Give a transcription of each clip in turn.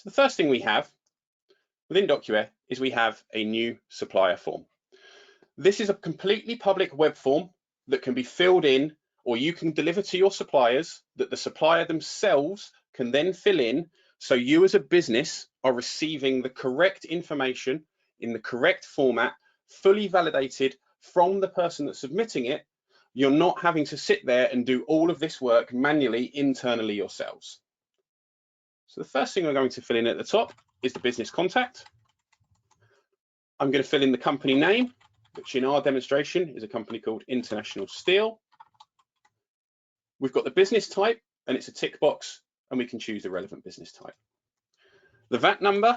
So the first thing we have within DocuWare is we have a new supplier form. This is a completely public web form that can be filled in, or you can deliver to your suppliers, that the supplier themselves can then fill in, so you as a business are receiving the correct information in the correct format, fully validated from the person that's submitting it. You're not having to sit there and do all of this work manually internally yourselves. So the first thing we're going to fill in at the top is the business contact. I'm going to fill in the company name, which in our demonstration is a company called International Steel. We've got the business type, and it's a tick box, and we can choose the relevant business type. The VAT number,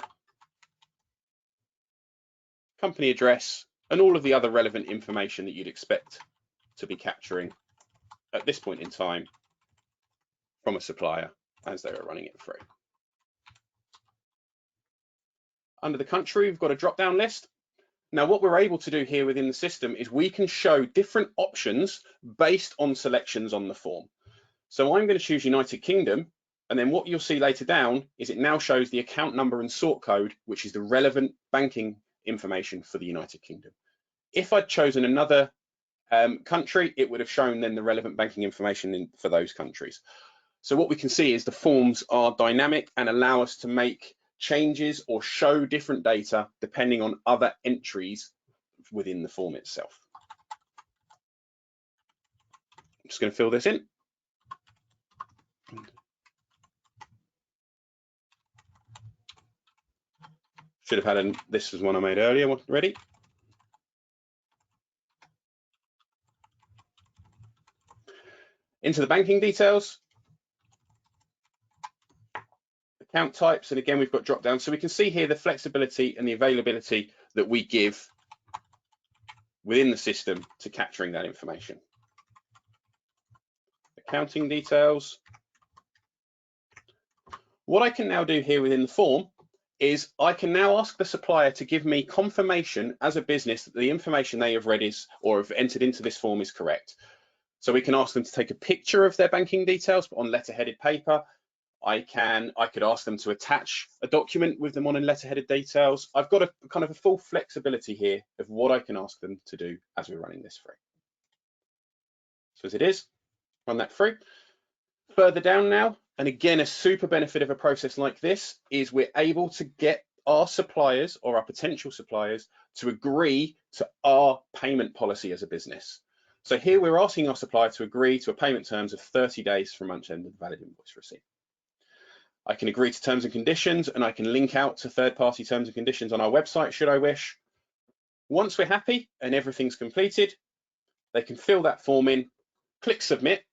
company address, and all of the other relevant information that you'd expect to be capturing at this point in time from a supplier as they are running it through. Under the country, we've got a drop-down list. Now, what we're able to do here within the system is we can show different options based on selections on the form. So I'm going to choose United Kingdom, and then what you'll see later down is it now shows the account number and sort code, which is the relevant banking information for the United Kingdom. If I'd chosen another country, it would have shown then the relevant banking information for those countries. So what we can see is the forms are dynamic and allow us to make changes or show different data depending on other entries within the form itself. I'm just going to fill this in. Should have had this was one I made earlier, ready. Into the banking details, account types, and again, we've got drop down. So we can see here the flexibility and the availability that we give within the system to capturing that information. Accounting details. What I can now do here within the form is I can now ask the supplier to give me confirmation as a business that the information they have read is or have entered into this form is correct. So we can ask them to take a picture of their banking details on letterheaded paper. I could ask them to attach a document with them on letterheaded details. I've got a kind of a full flexibility here of what I can ask them to do as we're running this through. So as it is, run that through. Further down now, and again, a super benefit of a process like this is we're able to get our suppliers or our potential suppliers to agree to our payment policy as a business. So here we're asking our supplier to agree to a payment terms of 30 days from month end of valid invoice receipt. I can agree to terms and conditions, and I can link out to third-party terms and conditions on our website should I wish. Once we're happy and everything's completed, they can fill that form in, click submit.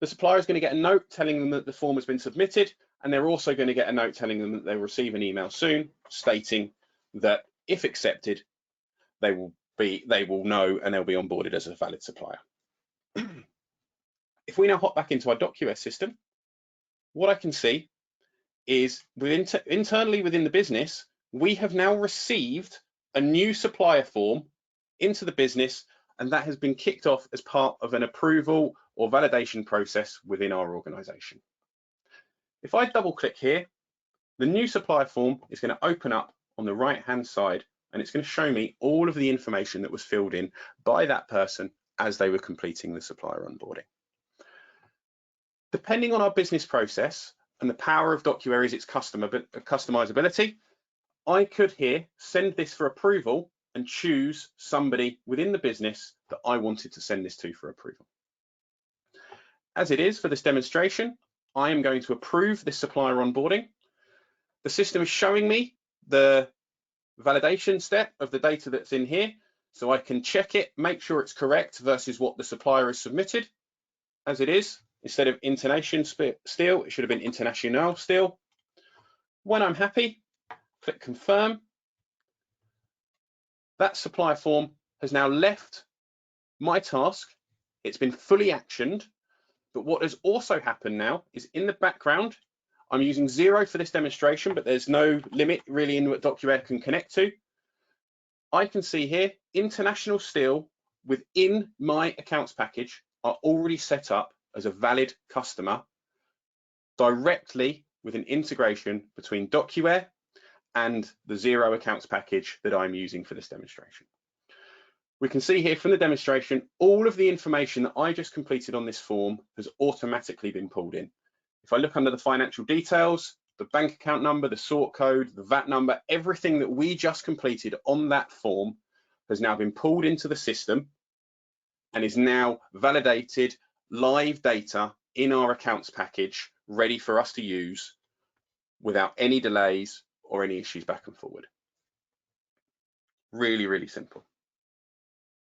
The supplier is going to get a note telling them that the form has been submitted, and they're also going to get a note telling them that they'll receive an email soon stating that if accepted, they will know and they'll be onboarded as a valid supplier. If we now hop back into our DocuWare system, what I can see is internally within the business, we have now received a new supplier form into the business, and that has been kicked off as part of an approval or validation process within our organization. If I double click here, the new supplier form is going to open up on the right-hand side, and it's going to show me all of the information that was filled in by that person as they were completing the supplier onboarding. Depending on our business process and the power of DocuWare is its customizability, I could here send this for approval and choose somebody within the business that I wanted to send this to for approval. As it is for this demonstration, I am going to approve this supplier onboarding. The system is showing me the validation step of the data that's in here, so I can check it, make sure it's correct versus what the supplier has submitted. As it is, instead of International Steel, it should have been International Steel. When I'm happy, click confirm. That supplier form has now left my task. It's been fully actioned, but what has also happened now is in the background, I'm using Xero for this demonstration, but there's no limit really in what DocuWare can connect to. I can see here, International Steel within my accounts package are already set up as a valid customer directly with an integration between DocuWare and the Xero accounts package that I'm using for this demonstration. We can see here from the demonstration, all of the information that I just completed on this form has automatically been pulled in. If I look under the financial details, the bank account number, the sort code, the VAT number, everything that we just completed on that form has now been pulled into the system and is now validated live data in our accounts package, ready for us to use without any delays or any issues back and forward. Really, really simple.